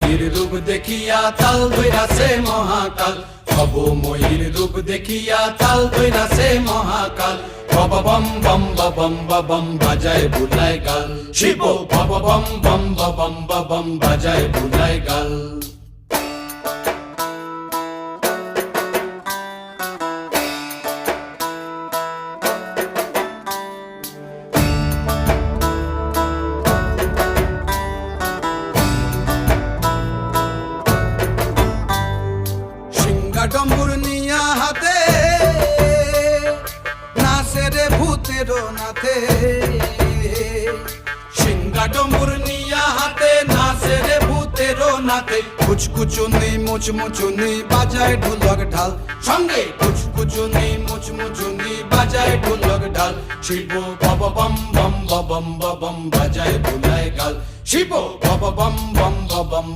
ময়ূর রূপ দেখিয়া তাল ধইরাছে মহাকাল, ভব ময়ূর রূপ দেখিয়া তাল ধইরাছে মহাকাল। বব বম বম বম বম বাজায় বুলায় গাল, শিব বব বম বম বম বম বাজায় বুলায় গাল। ডম্বুর নিয়া হাতে নাচে রে ভূতের নাথে, সিংহা ডম্বুর নিয়া হাতে নাচে রে ভূতের নাথে। কুচকুচুনি মুচমুচুনি বাজায় ঢোলক ঢাল, সঙ্গে কুচকুচুনি মুচমুচুনি বাজায় ঢোলক ঢাল। শিব বব বম বম বম বম বাজায় বুলায় গাল, শিব বব বম বম বম